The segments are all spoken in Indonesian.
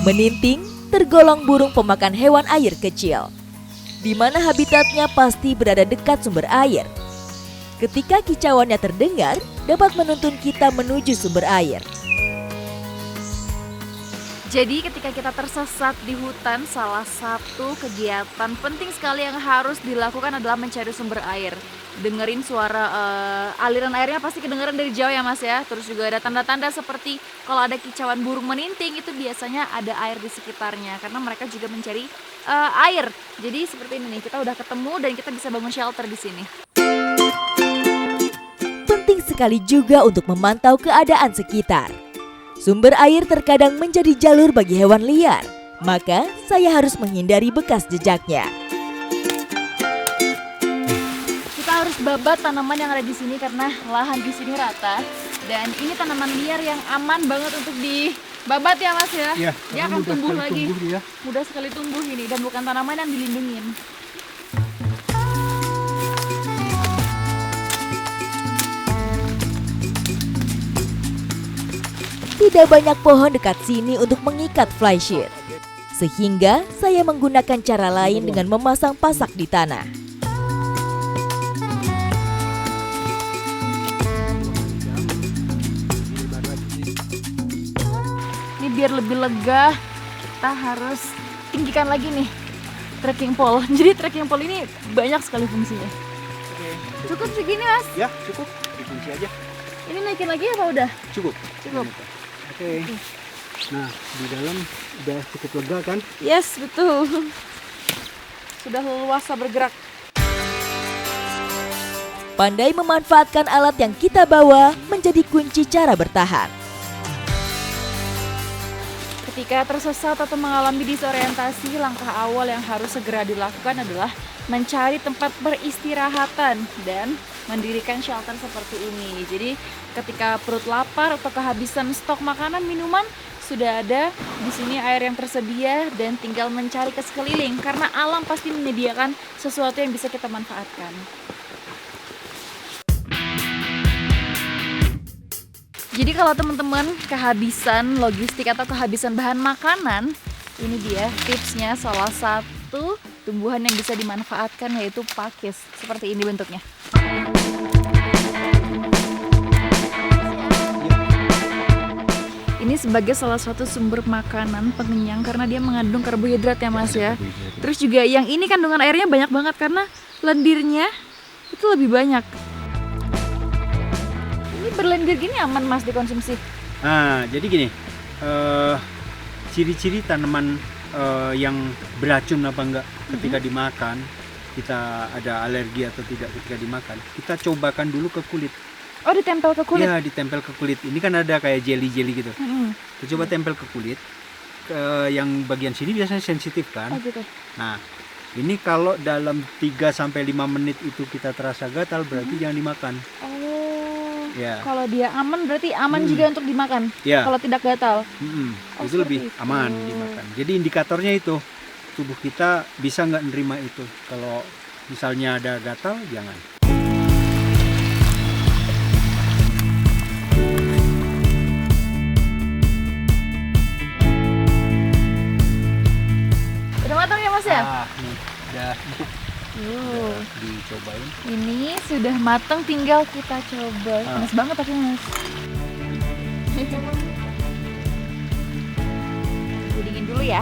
Meninting tergolong burung pemakan hewan air kecil, di mana habitatnya pasti berada dekat sumber air. Ketika kicauannya terdengar, dapat menuntun kita menuju sumber air. Jadi ketika kita tersesat di hutan, salah satu kegiatan penting sekali yang harus dilakukan adalah mencari sumber air. Dengerin suara aliran airnya pasti kedengeran dari jauh ya Mas ya. Terus juga ada tanda-tanda seperti kalau ada kicauan burung meninting itu biasanya ada air di sekitarnya. Karena mereka juga mencari air. Jadi seperti ini nih, kita udah ketemu dan kita bisa bangun shelter di sini. Penting sekali juga untuk memantau keadaan sekitar. Sumber air terkadang menjadi jalur bagi hewan liar, maka saya harus menghindari bekas jejaknya. Kita harus babat tanaman yang ada di sini karena lahan di sini rata dan ini tanaman liar yang aman banget untuk dibabat ya Mas ya. Ya, Dia akan tumbuh lagi. Ya. Mudah sekali tumbuh ini dan bukan tanaman yang dilindungin. Tidak banyak pohon dekat sini untuk mengikat flysheet, sehingga saya menggunakan cara lain dengan memasang pasak di tanah. Ini biar lebih lega, kita harus tinggikan lagi nih trekking pole. Jadi trekking pole ini banyak sekali fungsinya. Cukup segini Mas? Ya, cukup. Dikunci aja. Ini naikin lagi apa udah? Cukup. Cukup. Oke. Nah, di dalam udah cukup lega kan? Yes, betul. Sudah leluasa bergerak. Pandai memanfaatkan alat yang kita bawa menjadi kunci cara bertahan. Ketika tersesat atau mengalami disorientasi, langkah awal yang harus segera dilakukan adalah mencari tempat beristirahatan dan mendirikan shelter seperti ini. Jadi ketika perut lapar atau kehabisan stok makanan minuman, sudah ada di sini air yang tersedia dan tinggal mencari ke sekeliling karena alam pasti menyediakan sesuatu yang bisa kita manfaatkan. Jadi kalau teman-teman kehabisan logistik atau kehabisan bahan makanan, ini dia tipsnya, salah satu tumbuhan yang bisa dimanfaatkan yaitu pakis. Seperti ini bentuknya. Ini sebagai salah satu sumber makanan pengenyang karena dia mengandung karbohidrat ya Mas ya. Terus juga yang ini kandungan airnya banyak banget karena lendirnya itu lebih banyak. Ini berlendir gini aman Mas dikonsumsi? Nah, jadi gini, ciri-ciri tanaman yang beracun apa enggak ketika dimakan, kita ada alergi atau tidak ketika dimakan, kita cobakan dulu ke kulit. Oh, ditempel ke kulit? Ya, ditempel ke kulit. Ini kan ada kayak jelly-jelly gitu. Kita coba tempel ke kulit. Yang bagian sini biasanya sensitif kan. Oh, gitu. Nah, ini kalau dalam 3-5 menit itu kita terasa gatal, berarti jangan dimakan. Oh, Ya. kalau dia aman berarti aman juga untuk dimakan? Ya. Kalau tidak gatal? Oh, itu lebih itu aman dimakan. Jadi indikatornya itu, tubuh kita bisa nggak nerima itu. Kalau misalnya ada gatal, jangan. Udah matang ya Mas ya? Nih, udah empuk. Dicobain. Ini sudah matang, tinggal kita coba. Panas banget tapi Mas. Dingin dulu ya.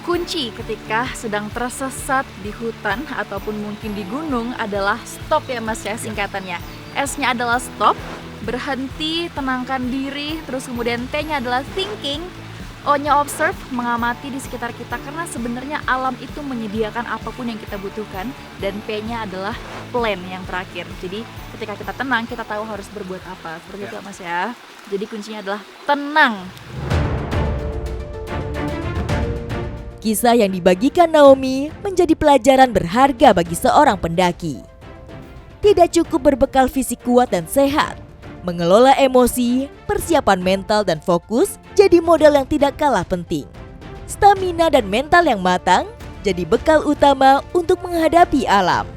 Kunci ketika sedang tersesat di hutan ataupun mungkin di gunung adalah stop ya Mas ya, singkatannya. S-nya adalah stop, berhenti, tenangkan diri, terus kemudian T-nya adalah thinking, O-nya observe, mengamati di sekitar kita karena sebenarnya alam itu menyediakan apapun yang kita butuhkan, dan P-nya adalah plan yang terakhir. Jadi ketika kita tenang, kita tahu harus berbuat apa. Seperti itu Mas ya. Jadi kuncinya adalah tenang. Kisah yang dibagikan Naomi menjadi pelajaran berharga bagi seorang pendaki. Tidak cukup berbekal fisik kuat dan sehat. Mengelola emosi, persiapan mental dan fokus jadi modal yang tidak kalah penting. Stamina dan mental yang matang jadi bekal utama untuk menghadapi alam.